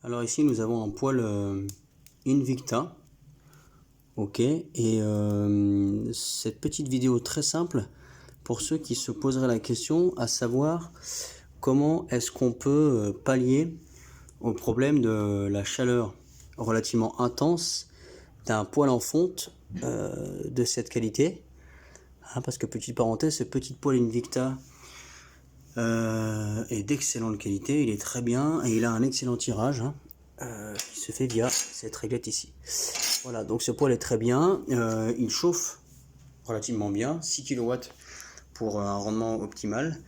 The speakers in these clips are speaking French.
Alors ici nous avons un poêle Invicta, ok, et cette petite vidéo très simple pour ceux qui se poseraient la question à savoir comment est-ce qu'on peut pallier au problème de la chaleur relativement intense d'un poêle en fonte de cette qualité, parce que petite parenthèse, ce petit poêle Invicta est d'excellente qualité, il est très bien et il a un excellent tirage qui se fait via cette réglette ici. Voilà, donc ce poêle est très bien, il chauffe relativement bien, 6 kW pour un rendement optimal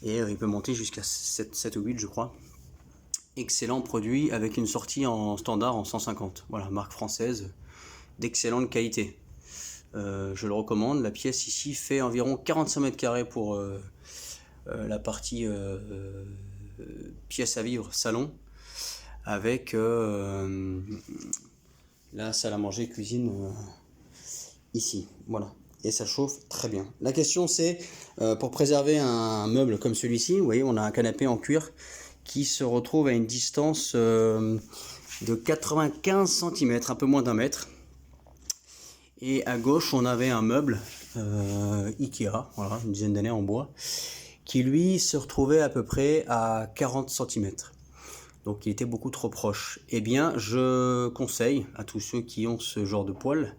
et il peut monter jusqu'à 7 ou 8 je crois. Excellent produit avec une sortie en standard en 150, voilà, marque française d'excellente qualité. Je le recommande, la pièce ici fait environ 45 mètres carrés pour la partie pièce à vivre salon, avec la salle à manger cuisine ici, voilà, et ça chauffe très bien. La question c'est pour préserver un meuble comme celui-ci, vous voyez on a un canapé en cuir qui se retrouve à une distance de 95 cm, un peu moins d'un mètre, et à gauche on avait un meuble Ikea, voilà, une dizaine d'années en bois, qui lui se retrouvait à peu près à 40 cm. Donc il était beaucoup trop proche. Eh bien, je conseille à tous ceux qui ont ce genre de poêle,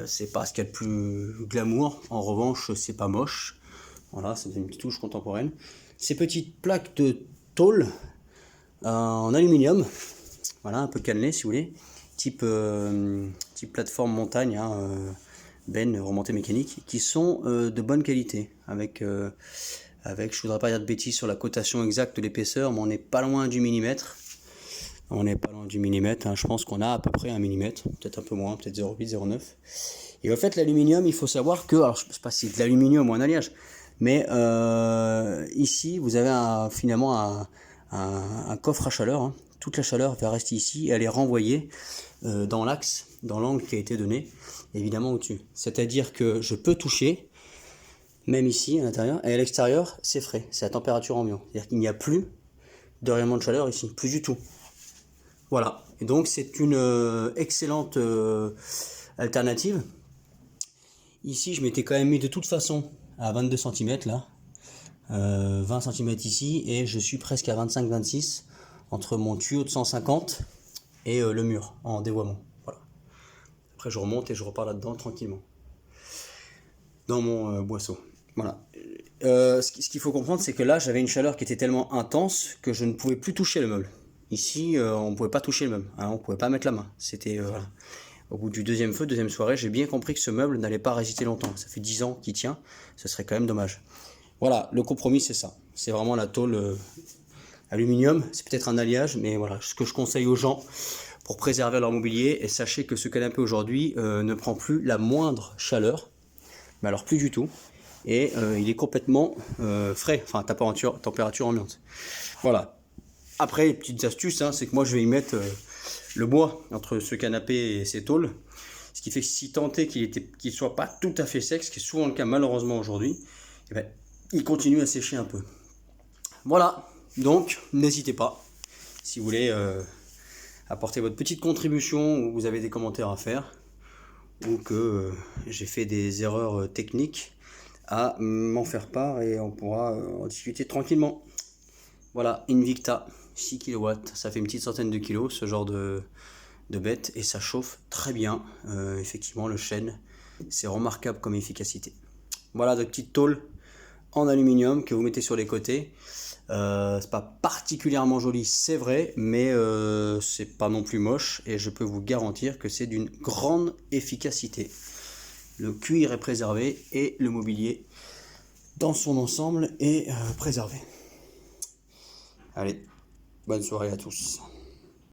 c'est pas ce qu'il y a de plus glamour, en revanche c'est pas moche, voilà, c'est une petite touche contemporaine. Ces petites plaques de tôle en aluminium, voilà, un peu cannelées si vous voulez, type plateforme montagne, benne remontée mécanique, qui sont de bonne qualité, avec je voudrais pas dire de bêtises sur la cotation exacte de l'épaisseur, mais on n'est pas loin du millimètre. On n'est pas loin du millimètre, je pense qu'on a à peu près un millimètre, peut-être un peu moins, peut-être 0,8, 0,9. Et en fait, l'aluminium, il faut savoir que, alors je ne sais pas si c'est de l'aluminium ou un alliage, mais ici, vous avez finalement un coffre à chaleur. Toute la chaleur va rester ici et elle est renvoyée dans l'axe, dans l'angle qui a été donné, évidemment au-dessus. C'est-à-dire que je peux toucher, même ici à l'intérieur, et à l'extérieur c'est frais, c'est à température ambiante, c'est-à-dire qu'il n'y a plus de rayonnement de chaleur ici, plus du tout. Voilà, et donc c'est une excellente alternative. Ici je m'étais quand même mis de toute façon à 22 cm là, 20 cm ici, et je suis presque à 25-26 entre mon tuyau de 150 et le mur en dévoiement. Voilà. Après je remonte et je repars là-dedans tranquillement dans mon boisseau. Voilà. Ce qu'il faut comprendre, c'est que là, j'avais une chaleur qui était tellement intense que je ne pouvais plus toucher le meuble. Ici, on ne pouvait pas toucher le meuble, on ne pouvait pas mettre la main. C'était voilà. Au bout du deuxième feu, deuxième soirée, j'ai bien compris que ce meuble n'allait pas résister longtemps. Ça fait 10 ans qu'il tient, ce serait quand même dommage. Voilà, le compromis, c'est ça. C'est vraiment la tôle aluminium. C'est peut-être un alliage, mais voilà, ce que je conseille aux gens pour préserver leur mobilier. Et sachez que ce canapé aujourd'hui ne prend plus la moindre chaleur, mais alors plus du tout. Et il est complètement frais, enfin température ambiante. Voilà. Après, petites astuces, c'est que moi je vais y mettre le bois entre ce canapé et ces tôles, ce qui fait que si tant est qu'il soit pas tout à fait sec, ce qui est souvent le cas malheureusement aujourd'hui, eh ben, il continue à sécher un peu. Voilà, donc n'hésitez pas, si vous voulez apporter votre petite contribution ou vous avez des commentaires à faire, ou que j'ai fait des erreurs techniques, à m'en faire part et on pourra en discuter tranquillement. Voilà, Invicta, 6 kW, ça fait une petite centaine de kilos ce genre de bête et ça chauffe très bien. Effectivement, le chêne, c'est remarquable comme efficacité. Voilà, de petites tôles en aluminium que vous mettez sur les côtés. C'est pas particulièrement joli, c'est vrai, mais c'est pas non plus moche et je peux vous garantir que c'est d'une grande efficacité. Le cuir est préservé et le mobilier dans son ensemble est préservé. Allez, bonne soirée à tous.